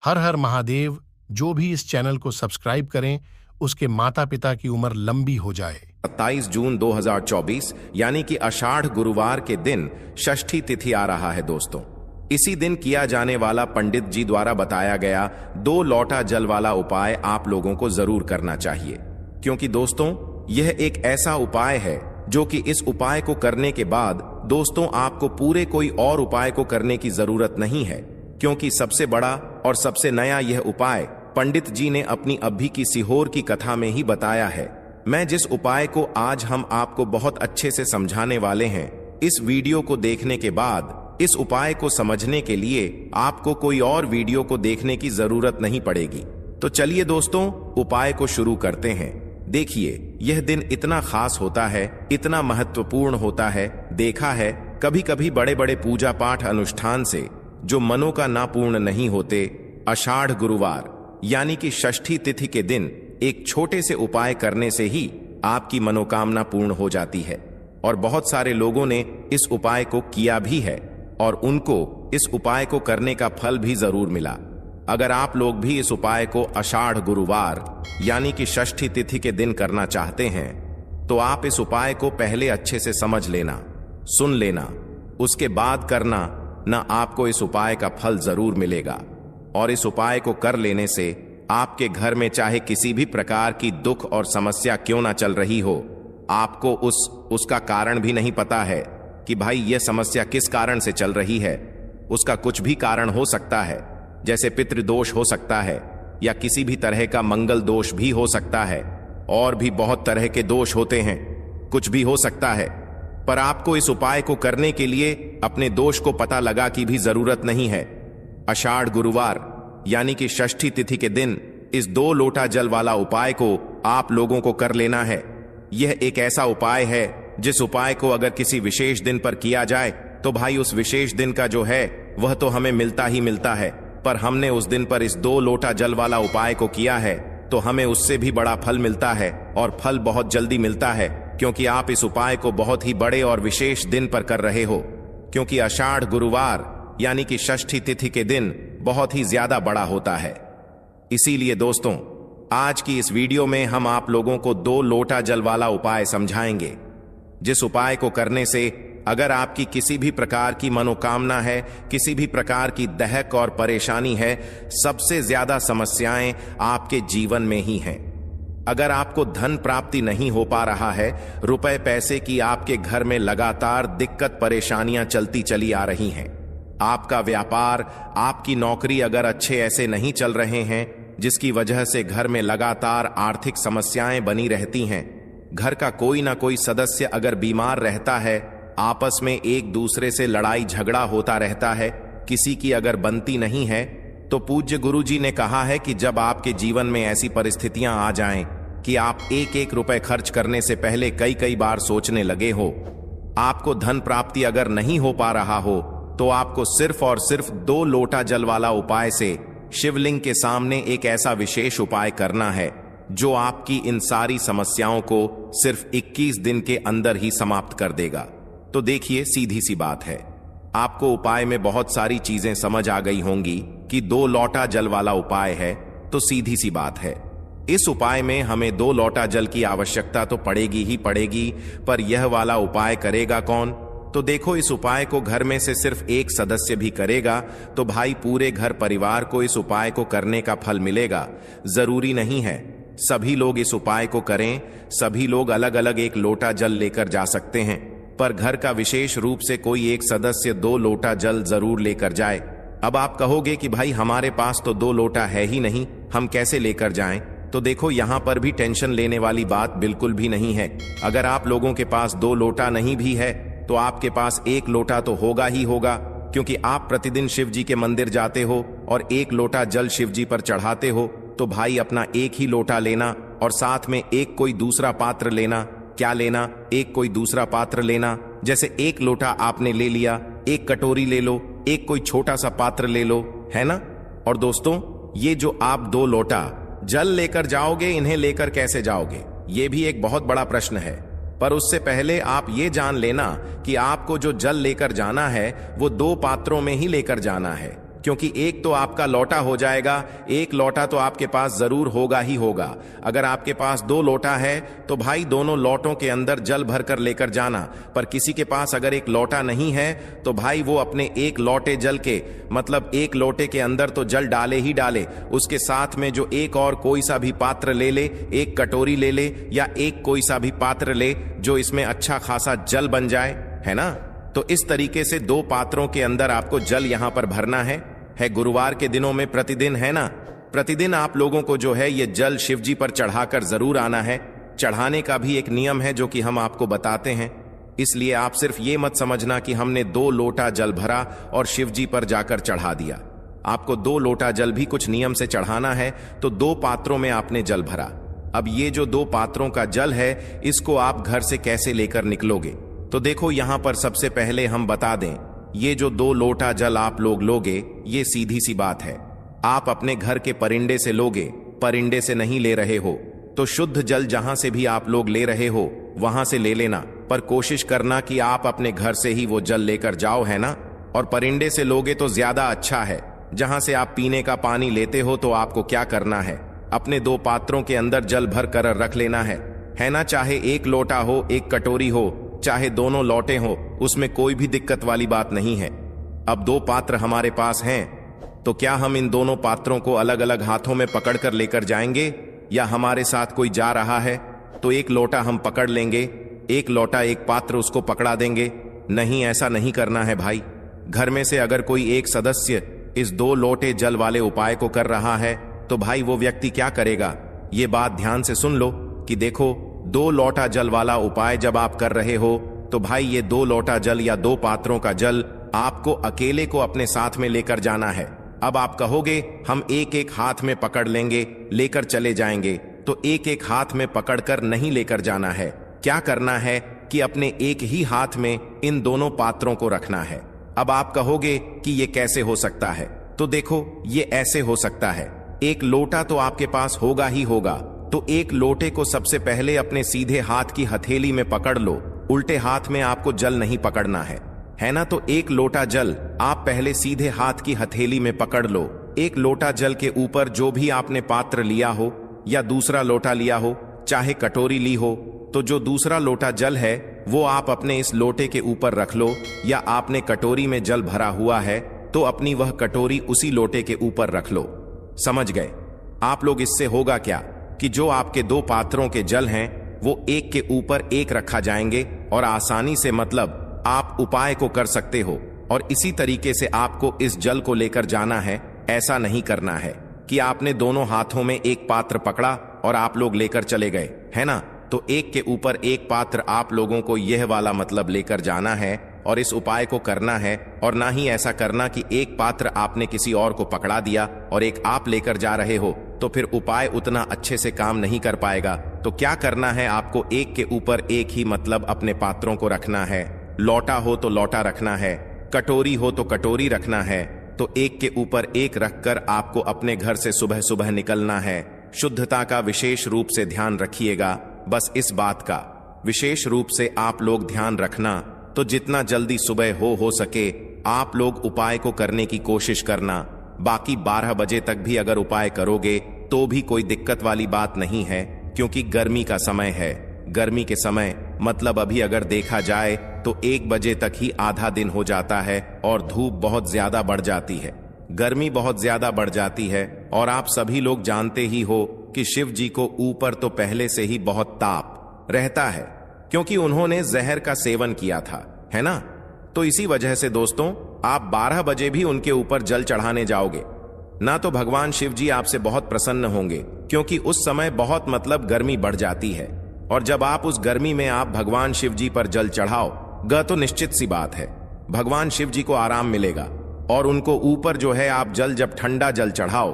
हर हर महादेव। जो भी इस चैनल को सब्सक्राइब करें उसके माता पिता की उम्र लंबी हो जाए। 27 जून 2024 यानी कि आषाढ़ गुरुवार के दिन षष्ठी तिथि आ रहा है दोस्तों। इसी दिन किया जाने वाला पंडित जी द्वारा बताया गया 2 लोटा जल वाला उपाय आप लोगों को जरूर करना चाहिए, क्योंकि दोस्तों यह एक ऐसा उपाय है जो कि इस उपाय को करने के बाद दोस्तों आपको पूरे कोई और उपाय को करने की जरूरत नहीं है, क्योंकि सबसे बड़ा और सबसे नया यह उपाय पंडित जी ने अपनी अभी की सीहोर की कथा में ही बताया है। मैं जिस उपाय को आज हम आपको बहुत अच्छे से समझाने वाले हैं, इस वीडियो को देखने के बाद इस उपाय को समझने के लिए आपको कोई और वीडियो को देखने की जरूरत नहीं पड़ेगी। तो चलिए दोस्तों उपाय को शुरू करते हैं। देखिए यह दिन इतना खास होता है, इतना महत्वपूर्ण होता है। देखा है कभी कभी बड़े बड़े पूजा पाठ अनुष्ठान से जो मनों का ना पूर्ण नहीं होते, आषाढ़ गुरुवार यानी कि षष्ठी तिथि के दिन एक छोटे से उपाय करने से ही आपकी मनोकामना पूर्ण हो जाती है। और बहुत सारे लोगों ने इस उपाय को किया भी है और उनको इस उपाय को करने का फल भी जरूर मिला। अगर आप लोग भी इस उपाय को आषाढ़ गुरुवार यानी कि षष्ठी तिथि के दिन करना चाहते हैं तो आप इस उपाय को पहले अच्छे से समझ लेना, सुन लेना, उसके बाद करना, ना आपको इस उपाय का फल जरूर मिलेगा। और इस उपाय को कर लेने से आपके घर में चाहे किसी भी प्रकार की दुख और समस्या क्यों ना चल रही हो, आपको उसका कारण भी नहीं पता है कि भाई यह समस्या किस कारण से चल रही है। उसका कुछ भी कारण हो सकता है, जैसे पितृदोष हो सकता है या किसी भी तरह का मंगल दोष भी हो सकता है, और भी बहुत तरह के दोष होते हैं, कुछ भी हो सकता है। पर आपको इस उपाय को करने के लिए अपने दोष को पता लगा की भी जरूरत नहीं है। आषाढ़ गुरुवार यानी कि षष्ठी तिथि के दिन इस 2 लोटा जल वाला उपाय को आप लोगों को कर लेना है। यह एक ऐसा उपाय है जिस उपाय को अगर किसी विशेष दिन पर किया जाए तो भाई उस विशेष दिन का जो है वह तो हमें मिलता ही मिलता है, पर हमने उस दिन पर इस 2 लोटा जल वाला उपाय को किया है तो हमें उससे भी बड़ा फल मिलता है, और फल बहुत जल्दी मिलता है, क्योंकि आप इस उपाय को बहुत ही बड़े और विशेष दिन पर कर रहे हो। क्योंकि आषाढ़ गुरुवार यानी कि षष्ठी तिथि के दिन बहुत ही ज्यादा बड़ा होता है। इसीलिए दोस्तों आज की इस वीडियो में हम आप लोगों को 2 लोटा जल वाला उपाय समझाएंगे, जिस उपाय को करने से अगर आपकी किसी भी प्रकार की मनोकामना है, किसी भी प्रकार की दहक और परेशानी है, सबसे ज्यादा समस्याएं आपके जीवन में ही हैं। अगर आपको धन प्राप्ति नहीं हो पा रहा है, रुपए पैसे की आपके घर में लगातार दिक्कत परेशानियां चलती चली आ रही हैं, आपका व्यापार, आपकी नौकरी अगर अच्छे ऐसे नहीं चल रहे हैं, जिसकी वजह से घर में लगातार आर्थिक समस्याएं बनी रहती हैं, घर का कोई ना कोई सदस्य अगर बीमार रहता है, आपस में एक दूसरे से लड़ाई झगड़ा होता रहता है, किसी की अगर बनती नहीं है, तो पूज्य गुरु जी ने कहा है कि जब आपके जीवन में ऐसी परिस्थितियां आ जाएं कि आप एक एक रुपए खर्च करने से पहले कई कई बार सोचने लगे हो, आपको धन प्राप्ति अगर नहीं हो पा रहा हो, तो आपको सिर्फ और सिर्फ 2 लोटा जल वाला उपाय से शिवलिंग के सामने एक ऐसा विशेष उपाय करना है जो आपकी इन सारी समस्याओं को सिर्फ 21 दिन के अंदर ही समाप्त कर देगा। तो देखिए सीधी सी बात है, आपको उपाय में बहुत सारी चीजें समझ आ गई होंगी कि 2 लोटा जल वाला उपाय है, तो सीधी सी बात है इस उपाय में हमें 2 लोटा जल की आवश्यकता तो पड़ेगी ही पड़ेगी, पर यह वाला उपाय करेगा कौन? तो देखो इस उपाय को घर में से सिर्फ एक सदस्य भी करेगा तो भाई पूरे घर परिवार को इस उपाय को करने का फल मिलेगा। जरूरी नहीं है सभी लोग इस उपाय को करें, सभी लोग अलग अलग 1 लोटा जल लेकर जा सकते हैं, पर घर का विशेष रूप से कोई एक सदस्य 2 लोटा जल जरूर लेकर जाए। अब आप कहोगे कि भाई हमारे पास तो 2 लोटा है ही नहीं, हम कैसे लेकर जाएं? तो देखो यहां पर भी टेंशन लेने वाली बात बिल्कुल भी नहीं है। अगर आप लोगों के पास 2 लोटा नहीं भी है तो आपके पास 1 लोटा तो होगा ही होगा, क्योंकि आप प्रतिदिन शिव जी के मंदिर जाते हो और 1 लोटा जल शिव जी पर चढ़ाते हो, तो भाई अपना 1 ही लोटा लेना और साथ में एक कोई दूसरा पात्र लेना। क्या लेना? एक कोई दूसरा पात्र लेना। जैसे 1 लोटा आपने ले लिया, 1 कटोरी ले लो, एक कोई छोटा सा पात्र ले लो, है ना। और दोस्तों ये जो आप 2 लोटा जल लेकर जाओगे, इन्हें लेकर कैसे जाओगे, ये भी एक बहुत बड़ा प्रश्न है। पर उससे पहले आप ये जान लेना कि आपको जो जल लेकर जाना है वो 2 पात्रों में ही लेकर जाना है। क्योंकि एक तो आपका लोटा हो जाएगा, एक लोटा तो आपके पास जरूर होगा ही होगा। अगर आपके पास 2 लोटा है तो भाई दोनों लोटों के अंदर जल भर कर लेकर जाना। पर किसी के पास अगर एक लोटा नहीं है तो भाई वो अपने एक लोटे जल के मतलब एक लोटे के अंदर तो जल डाले ही डाले, उसके साथ में जो एक और कोई सा भी पात्र ले ले, एक कटोरी ले ले या एक कोई सा भी पात्र ले जो इसमें अच्छा खासा जल बन जाए, है ना। तो इस तरीके से 2 पात्रों के अंदर आपको जल यहां पर भरना है। गुरुवार के दिनों में प्रतिदिन, है ना, प्रतिदिन आप लोगों को जो है ये जल शिव जी पर चढ़ाकर जरूर आना है। चढ़ाने का भी एक नियम है जो कि हम आपको बताते हैं, इसलिए आप सिर्फ ये मत समझना कि हमने 2 लोटा जल भरा और शिव जी पर जाकर चढ़ा दिया। आपको 2 लोटा जल भी कुछ नियम से चढ़ाना है, तो 2 पात्रों में आपने जल भरा। अब ये जो 2 पात्रों का जल है इसको आप घर से कैसे लेकर निकलोगे, तो देखो यहां पर सबसे पहले हम बता दें, ये जो 2 लोटा जल आप लोग लोगे ये सीधी सी बात है, आप अपने घर के परिंडे से लोगे, परिंडे से नहीं ले रहे हो तो शुद्ध जल जहां से भी आप लोग ले रहे हो वहां से ले लेना, पर कोशिश करना कि आप अपने घर से ही वो जल लेकर जाओ, है ना। और परिंडे से लोगे तो ज्यादा अच्छा है। जहां से आप पीने का पानी लेते हो तो आपको क्या करना है, अपने 2 पात्रों के अंदर जल भर कर रख लेना है ना। चाहे 1 लोटा हो, 1 कटोरी हो, चाहे दोनों लोटे हो, उसमें कोई भी दिक्कत वाली बात नहीं है। अब 2 पात्र हमारे पास हैं तो क्या हम इन दोनों पात्रों को अलग अलग हाथों में पकड़कर लेकर जाएंगे, या हमारे साथ कोई जा रहा है तो 1 लोटा हम पकड़ लेंगे, 1 लोटा 1 पात्र उसको पकड़ा देंगे? नहीं, ऐसा नहीं करना है भाई। घर में से अगर कोई एक सदस्य इस 2 लोटे जल वाले उपाय को कर रहा है तो भाई वो व्यक्ति क्या करेगा, ये बात ध्यान से सुन लो कि देखो 2 लोटा जल वाला उपाय जब आप कर रहे हो तो भाई ये 2 लोटा जल या 2 पात्रों का जल आपको अकेले को अपने साथ में लेकर जाना है। अब आप कहोगे हम एक एक हाथ में पकड़ लेंगे, लेकर चले जाएंगे, तो एक एक हाथ में पकड़कर नहीं लेकर जाना है। क्या करना है कि अपने एक ही हाथ में इन दोनों पात्रों को रखना है। अब आप कहोगे कि ये कैसे हो सकता है, तो देखो ये ऐसे हो सकता है। 1 लोटा तो आपके पास होगा ही होगा, तो 1 लोटे को सबसे पहले अपने सीधे हाथ की हथेली में पकड़ लो, उल्टे हाथ में आपको जल नहीं पकड़ना है ना। तो 1 लोटा जल आप पहले सीधे हाथ की हथेली में पकड़ लो। 1 लोटा जल के ऊपर जो भी आपने पात्र लिया हो या दूसरा लोटा लिया हो, चाहे कटोरी ली हो, तो जो दूसरा लोटा जल है वो आप अपने इस लोटे के ऊपर रख लो, या आपने कटोरी में जल भरा हुआ है तो अपनी वह कटोरी उसी लोटे के ऊपर रख लो। समझ गए आप लोग। इससे होगा क्या कि जो आपके 2 पात्रों के जल हैं वो एक के ऊपर एक रखा जाएंगे और आसानी से मतलब आप उपाय को कर सकते हो। और इसी तरीके से आपको इस जल को लेकर जाना है। ऐसा नहीं करना है कि आपने दोनों हाथों में एक पात्र पकड़ा और आप लोग लेकर चले गए, है ना। तो एक के ऊपर एक पात्र आप लोगों को यह वाला मतलब लेकर जाना है और इस उपाय को करना है। और ना ही ऐसा करना कि एक पात्र आपने किसी और को पकड़ा दिया और एक आप लेकर जा रहे हो, तो फिर उपाय उतना अच्छे से काम नहीं कर पाएगा। तो क्या करना है, आपको एक के ऊपर एक ही मतलब अपने पात्रों को रखना है। लोटा हो तो लोटा रखना है, कटोरी हो तो कटोरी रखना है। तो एक के ऊपर एक रखकर आपको अपने घर से सुबह सुबह निकलना है। शुद्धता का विशेष रूप से ध्यान रखिएगा। बस इस बात का विशेष रूप से आप लोग ध्यान रखना। तो जितना जल्दी सुबह हो सके आप लोग उपाय को करने की कोशिश करना। बाकी 12 बजे तक भी अगर उपाय करोगे तो भी कोई दिक्कत वाली बात नहीं है, क्योंकि गर्मी का समय है। गर्मी के समय मतलब अभी अगर देखा जाए तो 1 बजे तक ही आधा दिन हो जाता है और धूप बहुत ज्यादा बढ़ जाती है, गर्मी बहुत ज्यादा बढ़ जाती है। और आप सभी लोग जानते ही हो कि शिव जी को ऊपर तो पहले से ही बहुत ताप रहता है, क्योंकि उन्होंने जहर का सेवन किया था, है ना। तो इसी वजह से दोस्तों आप 12 बजे भी उनके ऊपर जल चढ़ाने जाओगे ना तो भगवान शिव जी आपसे बहुत प्रसन्न होंगे, क्योंकि उस समय बहुत मतलब गर्मी बढ़ जाती है। और जब आप उस गर्मी में आप भगवान शिव जी पर जल चढ़ाओ तो निश्चित सी बात है भगवान शिव जी को आराम मिलेगा। और उनको ऊपर जो है आप जल जब ठंडा जल चढ़ाओ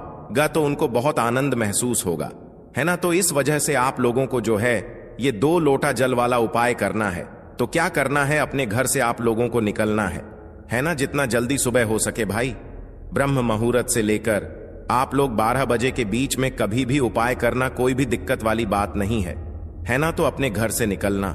तो उनको बहुत आनंद महसूस होगा, है ना। तो इस वजह से आप लोगों को जो है ये 2 लोटा जल वाला उपाय करना है। तो क्या करना है, अपने घर से आप लोगों को निकलना है ना, जितना जल्दी सुबह हो सके भाई। ब्रह्म मुहूर्त से लेकर आप लोग 12 बजे के बीच में कभी भी उपाय करना, कोई भी दिक्कत वाली बात नहीं है ना। तो अपने घर से निकलना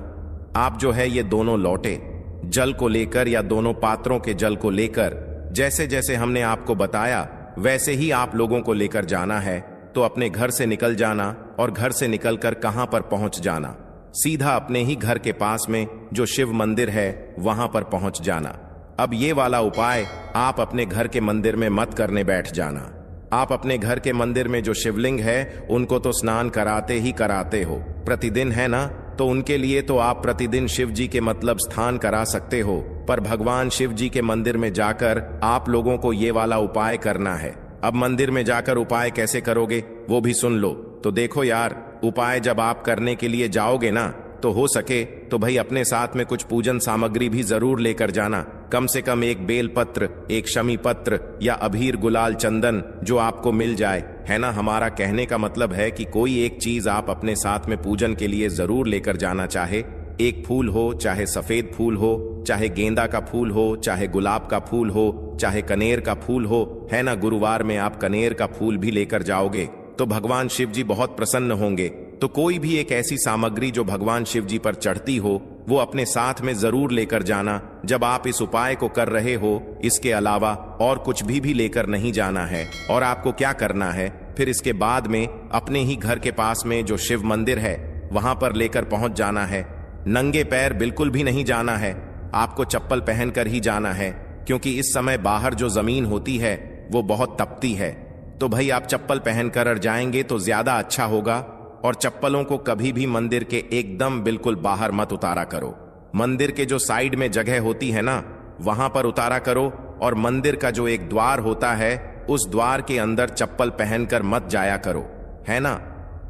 आप जो है ये दोनों लोटे जल को लेकर या दोनों पात्रों के जल को लेकर जैसे जैसे हमने आपको बताया वैसे ही आप लोगों को लेकर जाना है। तो अपने घर से निकल जाना और घर से निकलकर कहां पर पहुंच जाना, सीधा अपने ही घर के पास में जो शिव मंदिर है वहां पर पहुंच जाना। अब ये वाला उपाय आप अपने घर के मंदिर में मत करने बैठ जाना। आप अपने घर के मंदिर में जो शिवलिंग है उनको तो स्नान कराते ही कराते हो प्रतिदिन, है ना? तो उनके लिए तो आप प्रतिदिन शिव जी के मतलब स्थान करा सकते हो, पर भगवान शिव जी के मंदिर में जाकर आप लोगों को ये वाला उपाय करना है। अब मंदिर में जाकर उपाय कैसे करोगे वो भी सुन लो। तो देखो यार, उपाय जब आप करने के लिए जाओगे ना, तो हो सके तो भाई अपने साथ में कुछ पूजन सामग्री भी जरूर लेकर जाना। कम से कम एक बेल पत्र, एक शमी पत्र या अबीर गुलाल चंदन जो आपको मिल जाए, है ना? हमारा कहने का मतलब है कि कोई एक चीज आप अपने साथ में पूजन के लिए जरूर लेकर जाना। चाहे एक फूल हो, चाहे सफेद फूल हो, चाहे गेंदा का फूल हो, चाहे गुलाब का फूल हो, चाहे कनेर का फूल हो, है ना? गुरुवार में आप कनेर का फूल भी लेकर जाओगे तो भगवान शिव जी बहुत प्रसन्न होंगे। तो कोई भी एक ऐसी सामग्री जो भगवान शिव जी पर चढ़ती हो वो अपने साथ में जरूर लेकर जाना जब आप इस उपाय को कर रहे हो। इसके अलावा और कुछ भी लेकर नहीं जाना है। और आपको क्या करना है, फिर इसके बाद में अपने ही घर के पास में जो शिव मंदिर है वहां पर लेकर पहुंच जाना है। नंगे पैर बिल्कुल भी नहीं जाना है, आपको चप्पल पहनकर ही जाना है, क्योंकि इस समय बाहर जो जमीन होती है वो बहुत तपती है। तो भाई आप चप्पल पहनकर जाएंगे तो ज्यादा अच्छा होगा। और चप्पलों को कभी भी मंदिर के एकदम बिल्कुल बाहर मत उतारा करो। मंदिर के जो साइड में जगह होती है ना, वहां पर उतारा करो। और मंदिर का जो एक द्वार होता है उस द्वार के अंदर चप्पल पहनकर मत जाया करो, है ना?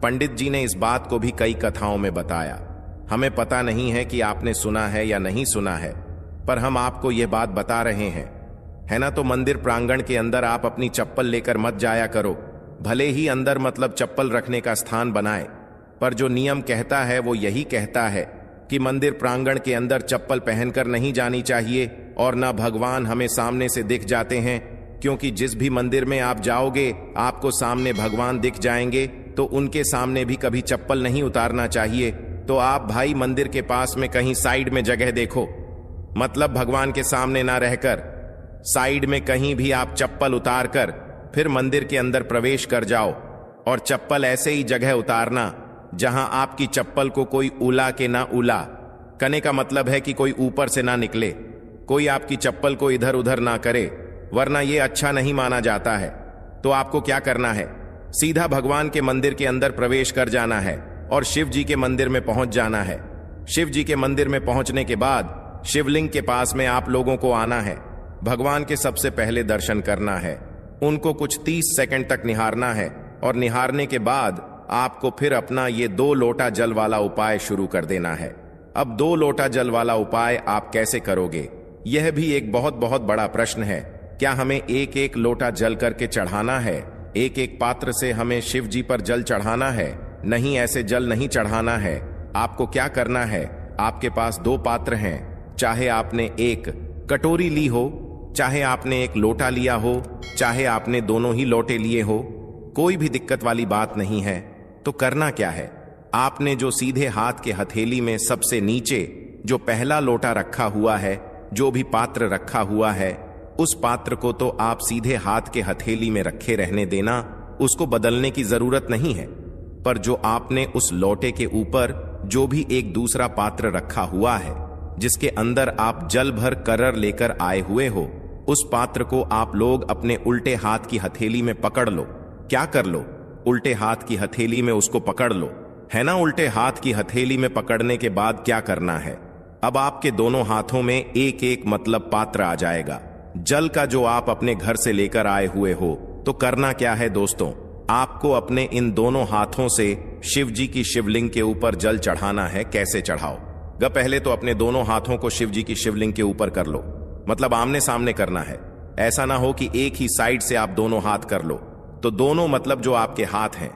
पंडित जी ने इस बात को भी कई कथाओं में बताया। हमें पता नहीं है कि आपने सुना है या नहीं सुना है, पर हम आपको यह बात बता रहे हैं, है ना? तो मंदिर प्रांगण के अंदर आप अपनी चप्पल लेकर मत जाया करो। भले ही अंदर मतलब चप्पल रखने का स्थान बनाए, पर जो नियम कहता है वो यही कहता है कि मंदिर प्रांगण के अंदर चप्पल पहनकर नहीं जानी चाहिए। और ना भगवान हमें सामने से दिख जाते हैं, क्योंकि जिस भी मंदिर में आप जाओगे आपको सामने भगवान दिख जाएंगे, तो उनके सामने भी कभी चप्पल नहीं उतारना चाहिए। तो आप भाई मंदिर के पास में कहीं साइड में जगह देखो, मतलब भगवान के सामने ना रहकर साइड में कहीं भी आप चप्पल उतार कर फिर मंदिर के अंदर प्रवेश कर जाओ। और चप्पल ऐसे ही जगह उतारना जहां आपकी चप्पल को कोई उला के ना उला। कहने का मतलब है कि कोई ऊपर से ना निकले, कोई आपकी चप्पल को इधर उधर ना करे, वरना यह अच्छा नहीं माना जाता है। तो आपको क्या करना है, सीधा भगवान के मंदिर के अंदर प्रवेश कर जाना है और शिव जी के मंदिर में पहुंच जाना है। शिव जी के मंदिर में पहुंचने के बाद शिवलिंग के पास में आप लोगों को आना है। भगवान के सबसे पहले दर्शन करना है, उनको कुछ 30 सेकंड तक निहारना है। और निहारने के बाद आपको फिर अपना ये 2 लोटा जल वाला उपाय शुरू कर देना है। अब 2 लोटा जल वाला उपाय आप कैसे करोगे, यह भी एक बहुत बहुत बड़ा प्रश्न है। क्या हमें एक एक लोटा जल करके चढ़ाना है, एक एक पात्र से हमें शिव जी पर जल चढ़ाना है? नहीं, ऐसे जल नहीं चढ़ाना है। आपको क्या करना है, आपके पास 2 पात्र हैं, चाहे आपने एक कटोरी ली हो, चाहे आपने एक लोटा लिया हो, चाहे आपने दोनों ही लोटे लिए हो, कोई भी दिक्कत वाली बात नहीं है। तो करना क्या है, आपने जो सीधे हाथ के हथेली में सबसे नीचे जो पहला लोटा रखा हुआ है, जो भी पात्र रखा हुआ है, उस पात्र को तो आप सीधे हाथ के हथेली में रखे रहने देना, उसको बदलने की जरूरत नहीं है। पर जो आपने उस लोटे के ऊपर जो भी एक दूसरा पात्र रखा हुआ है, जिसके अंदर आप जल भर करर लेकर आए हुए हो, उस पात्र को आप लोग अपने उल्टे हाथ की हथेली में पकड़ लो। क्या कर लो, उल्टे हाथ की हथेली में उसको पकड़ लो, है ना? उल्टे हाथ की हथेली में पकड़ने के बाद क्या करना है, अब आपके दोनों हाथों में एक एक मतलब पात्र आ जाएगा जल का, जो आप अपने घर से लेकर आए हुए हो। तो करना क्या है दोस्तों, आपको अपने इन दोनों हाथों से शिव जी की शिवलिंग के ऊपर जल चढ़ाना है। कैसे चढ़ाओ, पहले तो अपने दोनों हाथों को शिव जी की शिवलिंग के ऊपर कर लो, मतलब आमने सामने करना है। ऐसा ना हो कि एक ही साइड से आप दोनों हाथ कर लो। तो दोनों मतलब जो आपके हाथ हैं,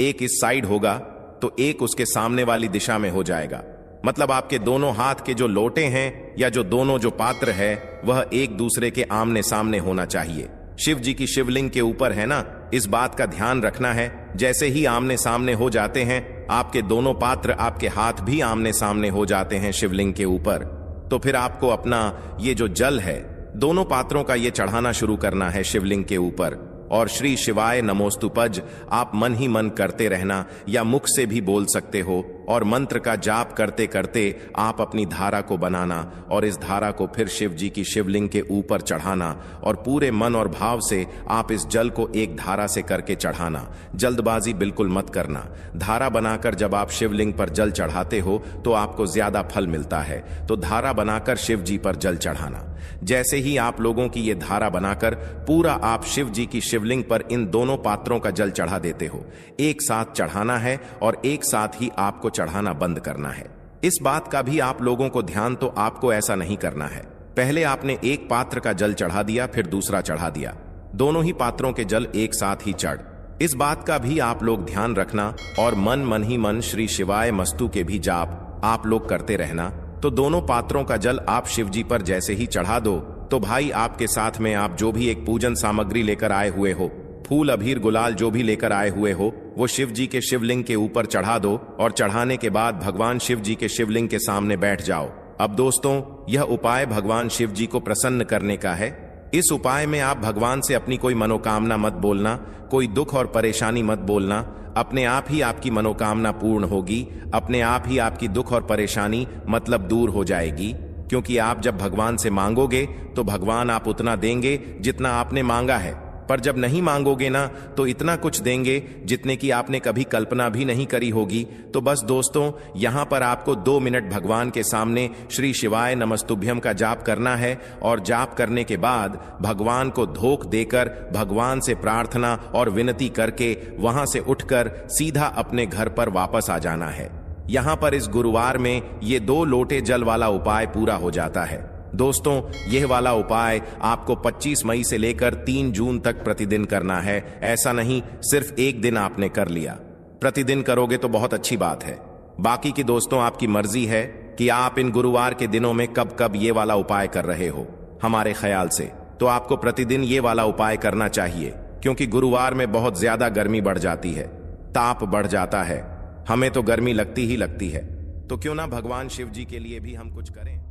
एक इस साइड होगा तो एक उसके सामने वाली दिशा में हो जाएगा। मतलब आपके दोनों हाथ के जो लोटे हैं या जो दोनों जो पात्र है वह एक दूसरे के आमने सामने होना चाहिए। शिव जी की शिवलिंग के ऊपर, है ना? इस बात का ध्यान रखना है। जैसे ही आमने सामने हो जाते हैं आपके दोनों पात्र, आपके हाथ भी आमने सामने हो जाते हैं शिवलिंग के ऊपर, तो फिर आपको अपना ये जो जल है दोनों पात्रों का ये चढ़ाना शुरू करना है शिवलिंग के ऊपर और श्री शिवाय नमोस्तुपज आप मन ही मन करते रहना या मुख से भी बोल सकते हो और मंत्र का जाप करते करते आप अपनी धारा को बनाना और इस धारा को फिर शिव जी की शिवलिंग के ऊपर चढ़ाना और पूरे मन और भाव से आप इस जल को एक धारा से करके चढ़ाना। जल्दबाजी बिल्कुल मत करना। धारा बनाकर जब आप शिवलिंग पर जल चढ़ाते हो तो आपको ज्यादा फल मिलता है, तो धारा बनाकर शिव जी पर जल चढ़ाना। जैसे ही आप लोगों की ये धारा बनाकर पूरा आप शिव जी की शिवलिंग पर इन दोनों पात्रों का जल चढ़ा देते हो, एक साथ चढ़ाना है और एक साथ ही आपको चढ़ाना बंद करना है। इस बात का भी आप लोगों को ध्यान, तो आपको ऐसा नहीं करना है। पहले आपने एक पात्र का जल चढ़ा दिया, फिर दूसरा चढ़ा दिया, दोनों ही पात्रों के जल एक साथ ही चढ़। इस बात का भी आप लोग ध्यान रखना और मन ही मन श्री शिवाय मस्तु के भी जाप आप लोग करते रहना। तो दोनों पात्रों का जल आप शिव जी पर जैसे ही चढ़ा दो तो भाई आपके साथ में आप जो भी एक पूजन सामग्री लेकर आए हुए हो, फूल अबीर गुलाल जो भी लेकर आए हुए हो, वो शिव जी के शिवलिंग के ऊपर चढ़ा dो और चढ़ाने के बाद भगवान शिव जी के शिवलिंग के सामने बैठ जाओ। अब दोस्तों, यह उपाय भगवान शिव जी को प्रसन्न करने का है। इस उपाय में आप भगवान से अपनी कोई मनोकामना मत बोलना, कोई दुख और परेशानी मत बोलना। अपने आप ही आपकी मनोकामना पूर्ण होगी, अपने आप ही आपकी दुख और परेशानी मतलब दूर हो जाएगी। क्योंकि आप जब भगवान से मांगोगे तो भगवान आप उतना देंगे जितना आपने मांगा है, पर जब नहीं मांगोगे ना तो इतना कुछ देंगे जितने की आपने कभी कल्पना भी नहीं करी होगी। तो बस दोस्तों, यहां पर आपको 2 मिनट भगवान के सामने श्री शिवाय नमस्तुभ्यम का जाप करना है और जाप करने के बाद भगवान को धोख देकर भगवान से प्रार्थना और विनती करके वहां से उठकर सीधा अपने घर पर वापस आ जाना है। यहां पर इस गुरुवार में ये 2 लोटे जल वाला उपाय पूरा हो जाता है। दोस्तों, यह वाला उपाय आपको 25 मई से लेकर 3 जून तक प्रतिदिन करना है। ऐसा नहीं सिर्फ एक दिन आपने कर लिया, प्रतिदिन करोगे तो बहुत अच्छी बात है। बाकी की दोस्तों आपकी मर्जी है कि आप इन गुरुवार के दिनों में कब कब ये वाला उपाय कर रहे हो। हमारे ख्याल से तो आपको प्रतिदिन ये वाला उपाय करना चाहिए, क्योंकि गुरुवार में बहुत ज्यादा गर्मी बढ़ जाती है, ताप बढ़ जाता है, हमें तो गर्मी लगती ही लगती है। तो क्यों ना भगवान शिव जी के लिए भी हम कुछ करें।